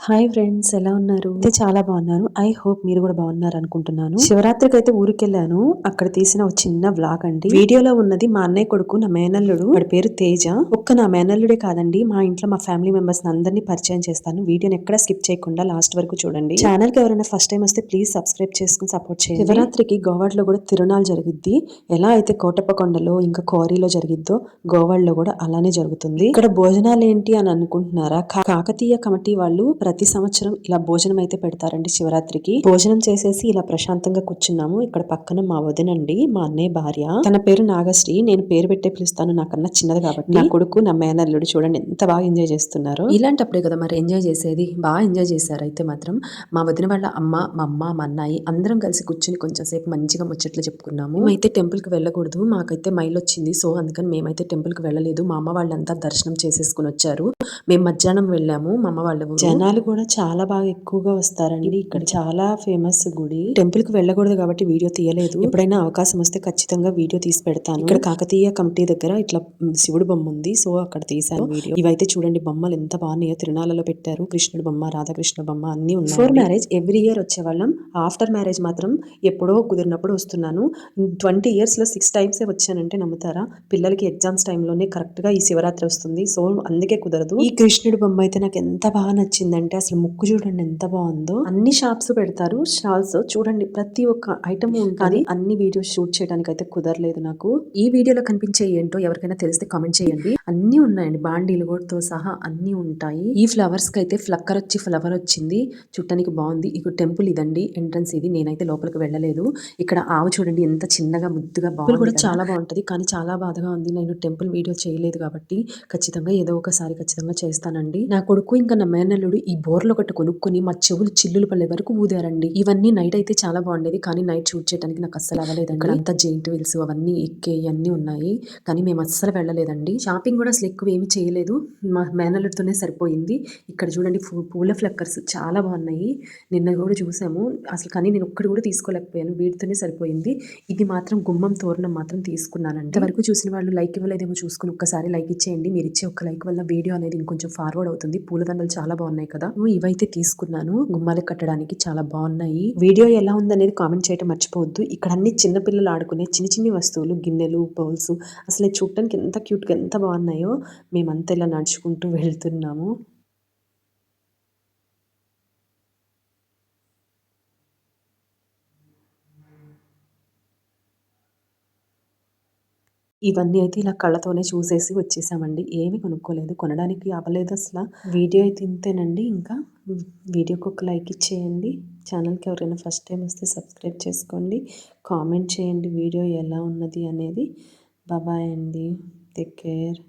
Hi friends, ఎలా ఉన్నారు? అయితే చాలా బాగున్నాను. ఐ హోప్ మీరు కూడా బాగున్నారు అనుకుంటున్నాను. శివరాత్రికి అయితే ఊరికెళ్ళాను. అక్కడ తీసిన ఒక చిన్న వ్లాగ్ అండి. వీడియోలో ఉన్నది మా అన్నయ్య కొడుకు, నా మేనల్లుడు. వాడి పేరు తేజ. ఒక్క నా మేనల్లుడే కాదండి, మా ఇంట్లో మా ఫ్యామిలీ మెంబర్స్ అందరినీ పరిచయం చేస్తాను. వీడియోని ఎక్కడ స్కిప్ చేయకుండా లాస్ట్ వరకు చూడండి. ఛానల్ కి ఎవరైనా ఫస్ట్ టైం వస్తే ప్లీజ్ సబ్స్క్రైబ్ చేసుకుని సపోర్ట్ చేయండి. శివరాత్రికి గోవాడలో కూడా తిరునాళ్ళు జరిగిద్ది. ఎలా అయితే కోటప్పకొండలో ఇంకా కోరిలో జరిగిద్దో గోవాడలో కూడా అలానే జరుగుతుంది. ఇక్కడ భోజనాలు ఏంటి అని అనుకుంటున్నారా? కాకతీయ కమిటీ వాళ్ళు ప్రతి సంవత్సరం ఇలా భోజనం అయితే పెడతారండి. శివరాత్రికి భోజనం చేసేసి ఇలా ప్రశాంతంగా కూర్చున్నాము. ఇక్కడ పక్కన మా వదినండి, మా అన్నయ్య భార్య. తన పేరు నాగశ్రీ. నేను పేరు పెట్టే పిలుస్తాను, నాకన్నా చిన్నది కాబట్టి. నా కొడుకు, నా మేనల్లుడు చూడండి ఎంత బాగా ఎంజాయ్ చేస్తున్నారు. ఇలాంటప్పుడే కదా మరి ఎంజాయ్ చేసేది. బాగా ఎంజాయ్ చేశారు. అయితే మాత్రం మా వదిన వాళ్ళ అమ్మ, మా అమ్మ, మా అన్నయ్య అందరం కలిసి కూర్చుని కొంచెం సేపు మంచిగా ముచ్చట్లు చెప్పుకున్నాము. మేమైతే టెంపుల్ కి వెళ్ళకూడదు, మాకైతే మైల్ వచ్చింది. సో అందుకని మేమైతే టెంపుల్ కి వెళ్ళలేదు. మా అమ్మ వాళ్ళంతా దర్శనం చేసేసుకుని వచ్చారు. మేము మధ్యాహ్నం వెళ్ళాము. మా అమ్మ వాళ్ళ జనాలు కూడా చాలా బాగా ఎక్కువగా వస్తారండి. ఇక్కడ చాలా ఫేమస్ గుడి. టెంపుల్ కి వెళ్ళకూడదు కాబట్టి వీడియో తీయలేదు. ఎప్పుడైనా అవకాశం వస్తే ఖచ్చితంగా వీడియో తీసి పెడతాను. ఇక్కడ కాకతీయ కమిటీ దగ్గర ఇట్లా శివుడు బొమ్మ ఉంది. సో అక్కడ తీసాను వీడియో. ఇవైతే చూడండి బొమ్మలు ఎంత బాగున్నాయో. తిరునాళ్ళలో పెట్టారు. కృష్ణుడు బొమ్మ, రాధాకృష్ణ బొమ్మ అన్ని ఉన్నాయి. బిఫోర్ మ్యారేజ్ ఎవ్రీ ఇయర్ వచ్చేవాళ్ళం. ఆఫ్టర్ మ్యారేజ్ మాత్రం ఎప్పుడో కుదిరినప్పుడు వస్తున్నాను. 20 years లో 6 times వచ్చానంటే నమ్ముతారా? పిల్లలకి ఎగ్జామ్స్ టైంలోనే కరెక్ట్ గా ఈ శివరాత్రి వస్తుంది. సో అందుకే కుదరదు. ఈ కృష్ణుడి బొమ్మ అయితే నాకు ఎంత బాగా నచ్చిందంటే అసలు ముక్కు చూడండి ఎంత బాగుందో. అన్ని షాప్స్ పెడతారు, స్టాల్స్ చూడండి, ప్రతి ఒక్క ఐటమ్ ఉంటుంది. అన్ని వీడియోస్ షూట్ చేయడానికి అయితే కుదరలేదు నాకు. ఈ వీడియోలో కనిపించే ఏంటో ఎవరికైనా తెలిస్తే కామెంట్ చేయండి. అన్ని ఉన్నాయండి, బాండీలు కూడా సహా అన్ని ఉంటాయి. ఈ ఫ్లవర్స్ కి అయితే ఫ్లవర్ వచ్చింది, చుట్టానికి బాగుంది. ఇక టెంపుల్ ఇదండి, ఎంట్రన్స్ ఇది. నేనైతే లోపలికి వెళ్ళలేదు. ఇక్కడ ఆవు చూడండి ఎంత చిన్నగా ముద్దుగా బాగుంది కూడా. చాలా బాగుంటది, కానీ చాలా బాధగా ఉంది. నేను టెంపుల్ వీడియో చేయలేదు కాబట్టి ఖచ్చితంగా ఏదో ఒకసారి ఖచ్చితంగా చేస్తానండి. నా కొడుకు ఇంకా నా మేనల్లుడు ఈ బోర్లు ఒకటి కొనుక్కొని మా చెవులు చిల్లులు పల్లె వరకు ఊదారండి. ఇవన్నీ నైట్ అయితే చాలా బాగుండేది, కానీ నైట్ షూట్ చేయడానికి నాకు అస్సలు అవ్వలేదండి. ఇక్కడ అంతా జెయింట్ వీల్స్ అవన్నీ ఎక్కే అన్ని ఉన్నాయి, కానీ మేము అస్సలు వెళ్ళలేదండి. షాపింగ్ కూడా అసలు ఎక్కువ ఏమి చేయలేదు, మా మేనల్లుడితోనే సరిపోయింది. ఇక్కడ చూడండి పూల ఫ్లక్కర్స్ చాలా బాగున్నాయి. నిన్న కూడా చూసాము అసలు, కానీ నేను ఒక్కటి కూడా తీసుకోలేకపోయాను. వీటితోనే సరిపోయింది. ఇది మాత్రం గుమ్మం తోరణం మాత్రం తీసుకున్నానండి. ఇంతవరకు చూసిన వాళ్ళు లైక్ ఇవ్వలేదేమో చూసుకుని ఒక్కసారి లైక్ ఇచ్చేయండి. మీరు ఇచ్చే ఒక లైక్ వల్ల వీడియో అనేది ఇంకొంచెం ఫార్వర్డ్ అవుతుంది. పూలదండలు చాలా బాగున్నాయి కదా. ఇవైతే తీసుకున్నాను, గుమ్మాలకు కట్టడానికి చాలా బాగున్నాయి. వీడియో ఎలా ఉందనేది కామెంట్ చేయడం మర్చిపోవద్దు. ఇక్కడ అన్ని చిన్నపిల్లలు ఆడుకునే చిన్న చిన్ని వస్తువులు, గిన్నెలు, బౌల్స్ అసలు చూడటానికి ఎంత క్యూట్ గా ఎంత బాగున్నాయో. మేమంతా ఇలా నడుచుకుంటూ వెళ్తున్నాము. ఇవన్నీ అయితే ఇలా కళ్ళతోనే చూసేసి వచ్చేసామండి. ఏమి కొనుక్కోలేదు, కొనడానికి అవ్వలేదు అసలు. వీడియో అయితే ఇంతేనండి. ఇంకా వీడియోకి ఒక లైక్ ఇచ్చేయండి. ఛానల్కి ఎవరైనా ఫస్ట్ టైం వస్తే సబ్స్క్రైబ్ చేసుకోండి. కామెంట్ చేయండి వీడియో ఎలా ఉన్నది అనేది. బాయ్ అండి, టేక్ కేర్.